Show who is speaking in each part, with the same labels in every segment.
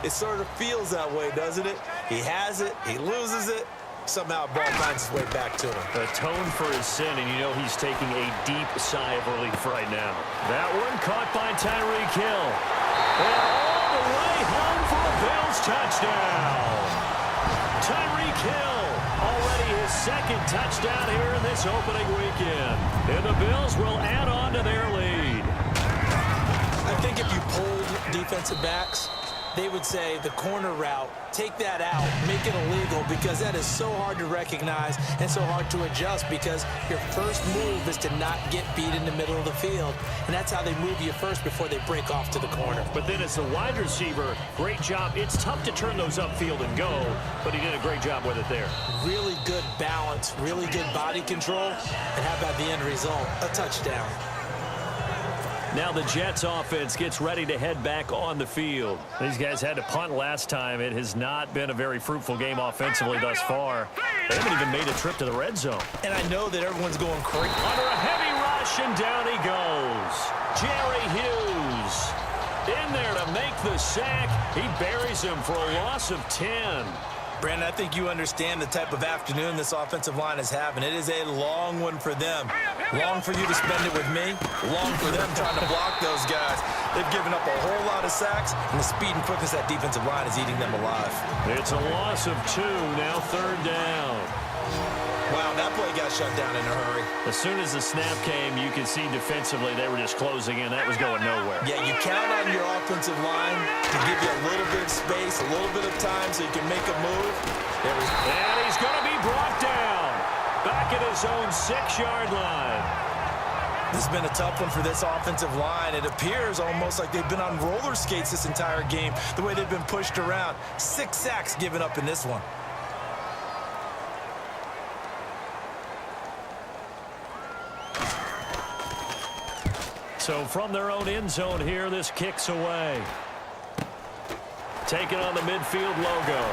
Speaker 1: It sort of feels that way, doesn't it? He has it, he loses it, somehow ball finds its way back to him.
Speaker 2: Atone for his sin, and you know he's taking a deep sigh of relief right now. That one caught by Tyreek Hill. And all the way home for a Bills touchdown. Tyreek Hill, already his second touchdown here in this opening weekend. And the Bills will add on to their lead.
Speaker 1: I think if you polled defensive backs, they would say the corner route, take that out, make it illegal, because that is so hard to recognize and so hard to adjust, because your first move is to not get beat in the middle of the field. And that's how they move you first before they break off to the corner.
Speaker 2: But then as the wide receiver, great job. It's tough to turn those upfield and go, but he did a great job with it there.
Speaker 1: Really good balance, really good body control, and how about the end result? A touchdown.
Speaker 2: Now the Jets offense gets ready to head back on the field. These guys had to punt last time. It has not been a very fruitful game offensively thus far. They haven't even made a trip to the red zone.
Speaker 1: And I know that everyone's going crazy.
Speaker 2: Under a heavy rush, and down he goes. Jerry Hughes in there to make the sack. He buries him for a loss of 10.
Speaker 1: Brandon, I think you understand the type of afternoon this offensive line is having. It is a long one for them. Long for you to spend it with me. Long for them trying to block those guys. They've given up a whole lot of sacks, and the speed and quickness that defensive line is eating them alive.
Speaker 2: It's a loss of 2, now third down.
Speaker 1: Wow, that play got shut down in a hurry.
Speaker 2: As soon as the snap came, you could see defensively they were just closing in. That was going nowhere.
Speaker 1: Yeah, you count on your offensive line to give you a little bit of space, a little bit of time so you can make a move.
Speaker 2: And he's going to be brought down back at his own 6-yard line.
Speaker 1: This has been a tough one for this offensive line. It appears almost like they've been on roller skates this entire game, the way they've been pushed around. 6 sacks given up in this one.
Speaker 2: So from their own end zone here, this kicks away. Taking on the midfield logo.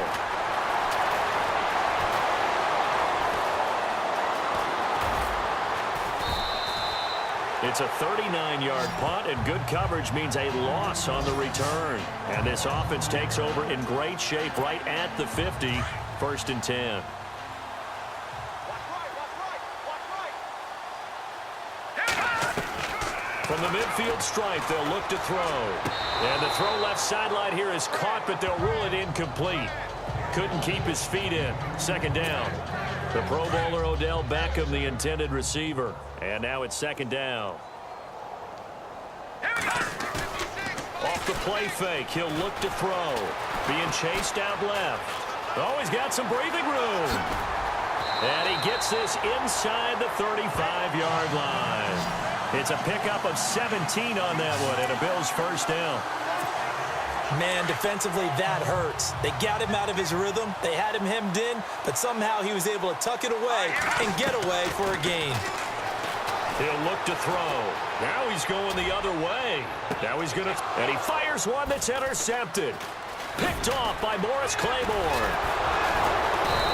Speaker 2: It's a 39-yard punt, and good coverage means a loss on the return. And this offense takes over in great shape right at the 50, 1st and 10. From the midfield stripe, they'll look to throw. And the throw left sideline here is caught, but they'll rule it incomplete. Couldn't keep his feet in. 2nd down. The Pro Bowler Odell Beckham, the intended receiver. And now it's 2nd down. Off the play fake, he'll look to throw. Being chased out left. Oh, he's got some breathing room. And he gets this inside the 35-yard line. It's a pickup of 17 on that one, and a Bills 1st down.
Speaker 1: Man, defensively, that hurts. They got him out of his rhythm. They had him hemmed in, but somehow he was able to tuck it away and get away for a gain.
Speaker 2: He'll look to throw. Now he's going the other way. Now he's going to... And he fires one that's intercepted. Picked off by Morris Claiborne.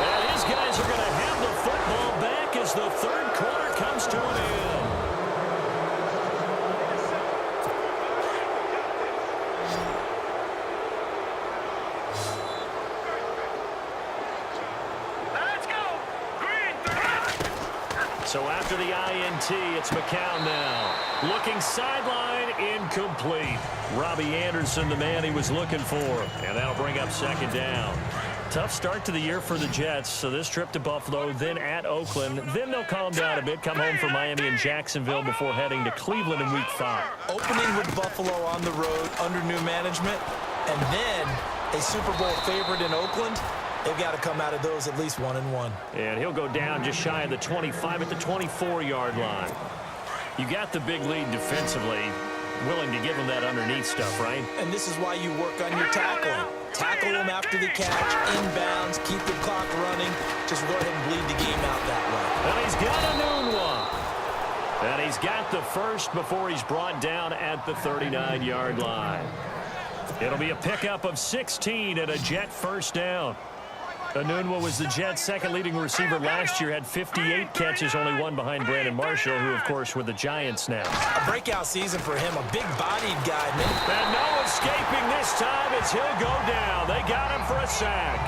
Speaker 2: And his guys are going to have the football back as the 3rd quarter comes to an end. So after the INT, it's McCown now. Looking sideline, incomplete. Robbie Anderson, the man he was looking for. And that'll bring up 2nd down. Tough start to the year for the Jets. So this trip to Buffalo, then at Oakland. Then they'll calm down a bit, come home from Miami and Jacksonville before heading to Cleveland in Week 5.
Speaker 1: Opening with Buffalo on the road under new management, and then a Super Bowl favorite in Oakland. They've got to come out of those at least 1-1.
Speaker 2: And he'll go down just shy of the 25 at the 24-yard line. You got the big lead defensively, willing to give him that underneath stuff, right?
Speaker 1: And this is why you work on your tackling. Tackle him after the catch, inbounds, keep the clock running. Just go ahead and bleed the game out that way.
Speaker 2: And he's got a new one. And he's got the first before he's brought down at the 39-yard line. It'll be a pickup of 16 and a Jet 1st down. Anunwa was the Jets' second leading receiver last year, had 58 catches, only one behind Brandon Marshall, who, of course, were the Giants now.
Speaker 1: A breakout season for him, a big-bodied guy.
Speaker 2: And no escaping this time as he'll go down. They got him for a sack.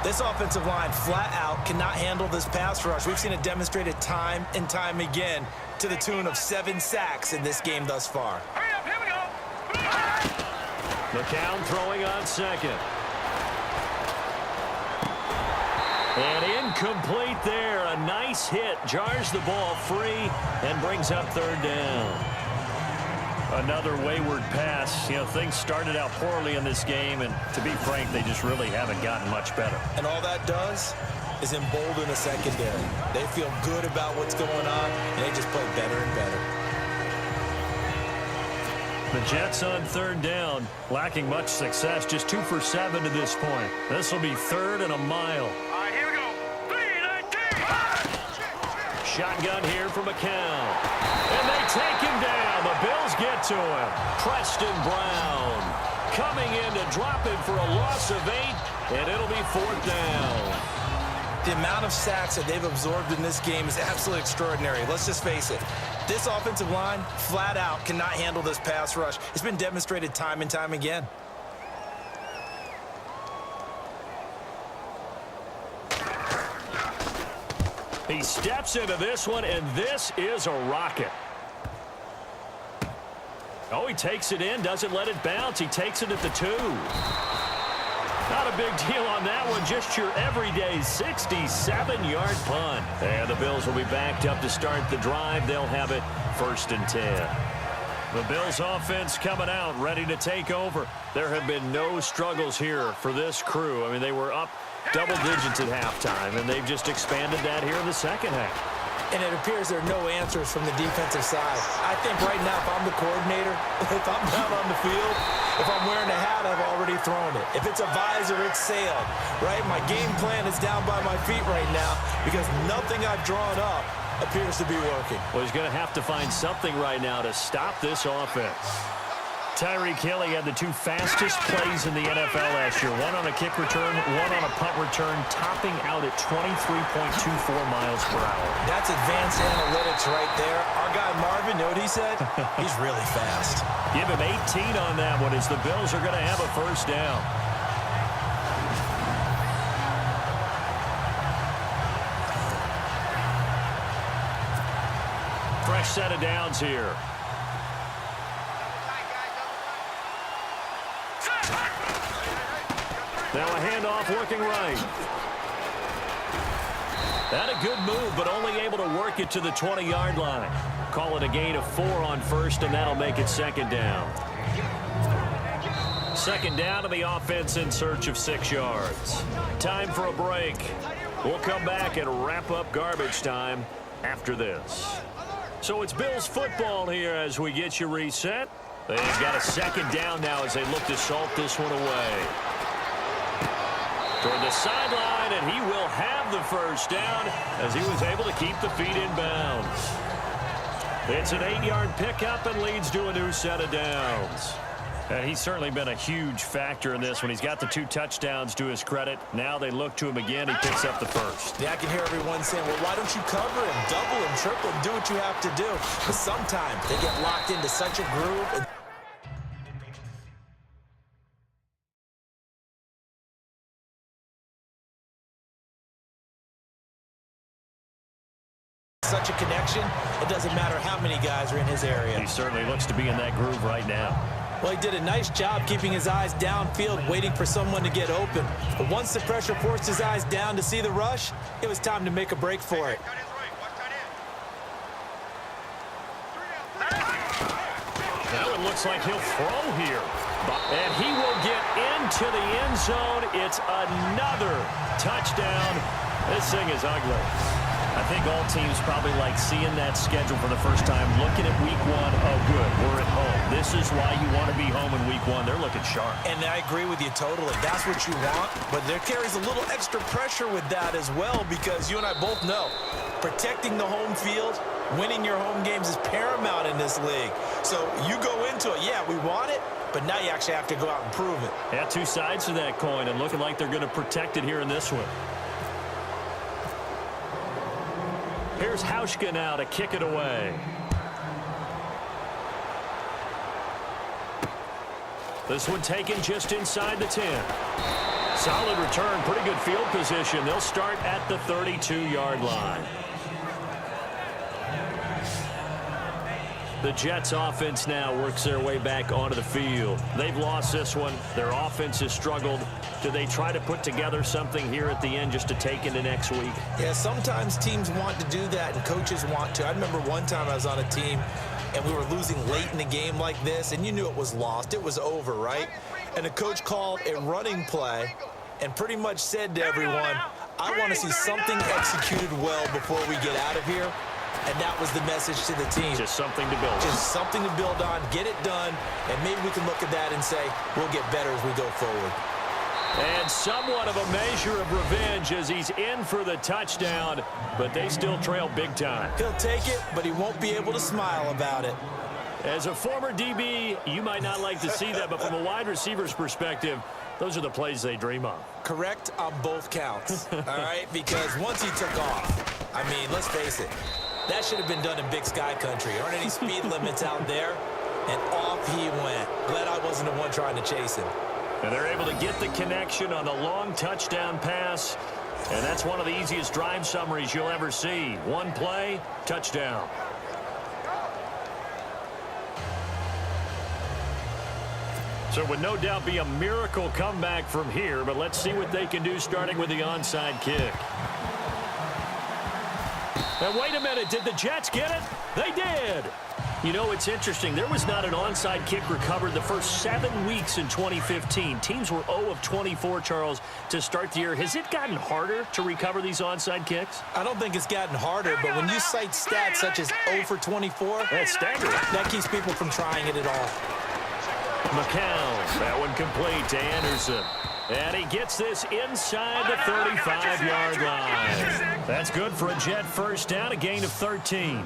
Speaker 1: This offensive line flat out cannot handle this pass rush. We've seen it demonstrated time and time again to the tune of 7 sacks in this game thus far.
Speaker 2: McCown throwing on second. And incomplete there. A nice hit. Jars the ball free and brings up third down. Another wayward pass. You know, things started out poorly in this game, and to be frank, they just really haven't gotten much better.
Speaker 1: And all that does is embolden the secondary. They feel good about what's going on, and they just play better and better.
Speaker 2: The Jets on third down, lacking much success, just 2 for 7 to this point. This will be third and a mile.
Speaker 3: All right, here we go. 3-19.
Speaker 2: Shotgun here for McCown. And they take him down. The Bills get to him. Preston Brown coming in to drop him for a loss of 8, and it'll be fourth down.
Speaker 1: The amount of sacks that they've absorbed in this game is absolutely extraordinary. Let's just face it. This offensive line, flat out, cannot handle this pass rush. It's been demonstrated time and time again.
Speaker 2: He steps into this one, and this is a rocket. Oh, he takes it in, doesn't let it bounce. He takes it at the 2. Not a big deal on that one. Just your everyday 67-yard punt. And the Bills will be backed up to start the drive. They'll have it first and 10. The Bills offense coming out, ready to take over. There have been no struggles here for this crew. I mean, they were up double digits at halftime, and they've just expanded that here in the second half.
Speaker 1: And it appears there are no answers from the defensive side. I think right now, if I'm the coordinator, if I'm down on the field, if I'm wearing a hat, I've already thrown it. If it's a visor, it's sailed, right? My game plan is down by my feet right now because nothing I've drawn up appears to be working.
Speaker 2: Well, he's going to have to find something right now to stop this offense. Tyreek Hill, he had the 2 fastest plays in the NFL last year. One on a kick return, one on a punt return, topping out at 23.24 miles per hour.
Speaker 1: That's advanced analytics right there. Our guy Marvin, know what he said? He's really fast.
Speaker 2: Give him 18 on that one as the Bills are going to have a first down. Fresh set of downs here. Now a handoff working right. That a good move, but only able to work it to the 20-yard line. Call it a gain of 4 on first, and that'll make it second down. Second down to the offense in search of 6 yards. Time for a break. We'll come back and wrap up garbage time after this. So it's Bills football here as we get you reset. They've got a second down now as they look to salt this one away. Toward the sideline, and he will have the first down as he was able to keep the feet in bounds. It's an 8-yard pickup and leads to a new set of downs. And he's certainly been a huge factor in this one. He's got the 2 touchdowns to his credit. Now they look to him again. He picks up the first.
Speaker 1: Yeah, I can hear everyone saying, well, why don't you cover him, double him, triple him, do what you have to do. But sometimes they get locked into such a groove. Such a connection, it doesn't matter how many guys are in his area.
Speaker 2: He certainly looks to be in that groove right now.
Speaker 1: Well, he did a nice job keeping his eyes downfield, waiting for someone to get open. But once the pressure forced his eyes down to see the rush, it was time to make a break for it.
Speaker 2: Now it looks like he'll throw here. And he will get into the end zone. It's another touchdown. This thing is ugly. I think all teams probably like seeing that schedule for the first time, looking at week 1. Oh, good, we're at home. This is why you want to be home in week 1. They're looking sharp.
Speaker 1: And I agree with you totally. That's what you want. But there carries a little extra pressure with that as well because you and I both know protecting the home field, winning your home games is paramount in this league. So you go into it, yeah, we want it, but now you actually have to go out and prove it.
Speaker 2: Yeah, two sides to that coin, and looking like they're going to protect it here in this one. Here's Hauschka now to kick it away. This one taken just inside the 10. Solid return, pretty good field position. They'll start at the 32-yard line. The Jets offense now works their way back onto the field. They've lost this one. Their offense has struggled. Do they try to put together something here at the end just to take into next week?
Speaker 1: Yeah, sometimes teams want to do that and coaches want to. I remember one time I was on a team and we were losing late in the game like this, and you knew it was lost. It was over, right? And the coach called a running play and pretty much said to everyone, I want to see something executed well before we get out of here. And that was the message to the team.
Speaker 2: Just something to build on.
Speaker 1: Just something to build on, get it done, and maybe we can look at that and say, we'll get better as we go forward.
Speaker 2: And somewhat of a measure of revenge as he's in for the touchdown, but they still trail big time.
Speaker 1: He'll take it, but he won't be able to smile about it.
Speaker 2: As a former DB, you might not like to see that, but from a wide receiver's perspective, those are the plays they dream of.
Speaker 1: Correct on both counts, all right? Because once he took off, I mean, let's face it, that should have been done in Big Sky Country. There aren't any speed limits out there, and off he went. Glad I wasn't the one trying to chase him.
Speaker 2: And they're able to get the connection on the long touchdown pass, and that's one of the easiest drive summaries you'll ever see. One play, touchdown. So it would no doubt be a miracle comeback from here, but let's see what they can do starting with the onside kick. Now, wait a minute. Did the Jets get it? They did. You know, it's interesting. There was not an onside kick recovered the first 7 weeks in 2015. Teams were 0 of 24, Charles, to start the year. Has it gotten harder to recover these onside kicks?
Speaker 1: I don't think it's gotten harder, but when you cite stats such as 0 for 24,
Speaker 2: that's staggering.
Speaker 1: That keeps people from trying it at all.
Speaker 2: McCown, that one complete to Anderson. And he gets this inside the 35-yard line. That's good for a Jet first down, a gain of 13.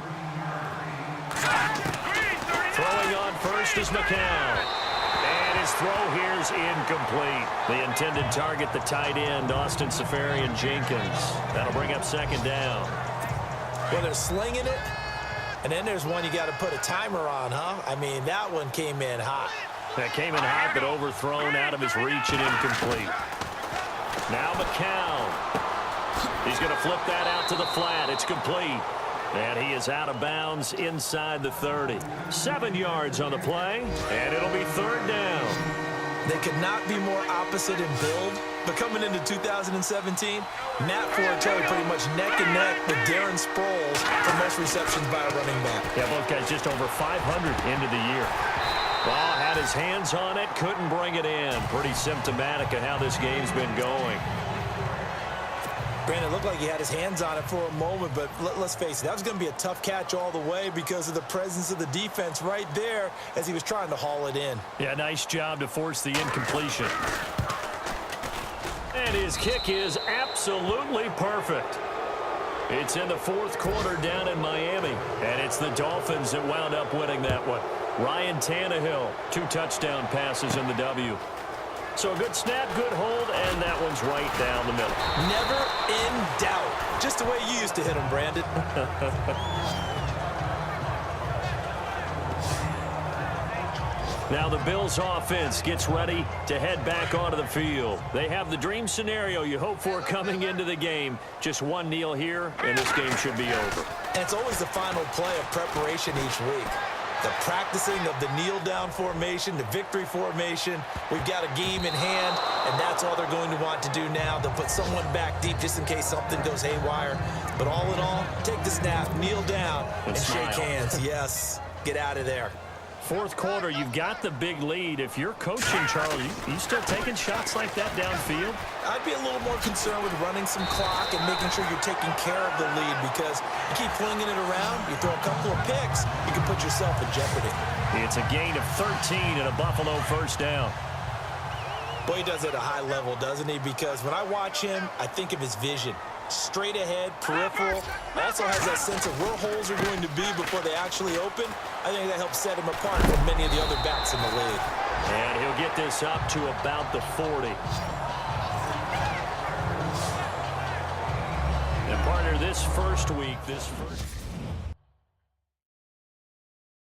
Speaker 2: Throwing on first is McCown. And his throw here's incomplete. The intended target, the tight end, Austin Seferian-Jenkins. That'll bring up second down.
Speaker 1: Well, they're slinging it, and then there's one you got to put a timer on, huh? I mean, that one came in hot.
Speaker 2: That came in hot, but overthrown out of his reach and incomplete. Now McCown. He's going to flip that out to the flat. It's complete. And he is out of bounds inside the 30. 7 yards on the play, and it'll be third down.
Speaker 1: They could not be more opposite in build, but coming into 2017, Matt Forte pretty much neck and neck with Darren Sproles for most receptions by a running back.
Speaker 2: Yeah, both guys just over 500 into the year. Ball had his hands on it, couldn't bring it in. Pretty symptomatic of how this game's been going.
Speaker 1: Brandon, it looked like he had his hands on it for a moment, but let's face it, that was going to be a tough catch all the way because of the presence of the defense right there as he was trying to haul it in.
Speaker 2: Yeah, nice job to force the incompletion. And his kick is absolutely perfect. It's in the fourth quarter down in Miami, and it's the Dolphins that wound up winning that one. Ryan Tannehill, 2 touchdown passes in the W. So a good snap, good hold, and that one's right down the middle.
Speaker 1: Never in doubt. Just the way you used to hit them, Brandon.
Speaker 2: Now the Bills offense gets ready to head back onto the field. They have the dream scenario you hope for coming into the game. Just one kneel here, and this game should be over.
Speaker 1: And it's always the final play of preparation each week. The practicing of the kneel-down formation, the victory formation. We've got a game in hand, and that's all they're going to want to do now. They'll put someone back deep just in case something goes haywire. But all in all, take the snap, kneel down, and shake hands. Yes, get out of there.
Speaker 2: Fourth quarter, you've got the big lead. If you're coaching, Charles, you still taking shots like that downfield?
Speaker 1: I'd be a little more concerned with running some clock and making sure you're taking care of the lead because you keep flinging it around, you throw a couple of picks, you can put yourself in jeopardy.
Speaker 2: It's a gain of 13 and a Buffalo first down.
Speaker 1: Boy, he does it at a high level, doesn't he? Because when I watch him, I think of his vision. straight ahead, peripheral. Also has that sense of where holes are going to be before they actually open. I think that helps set him apart from many of the other backs in the league.
Speaker 2: And he'll get this up to about the 40. And partner, this first week,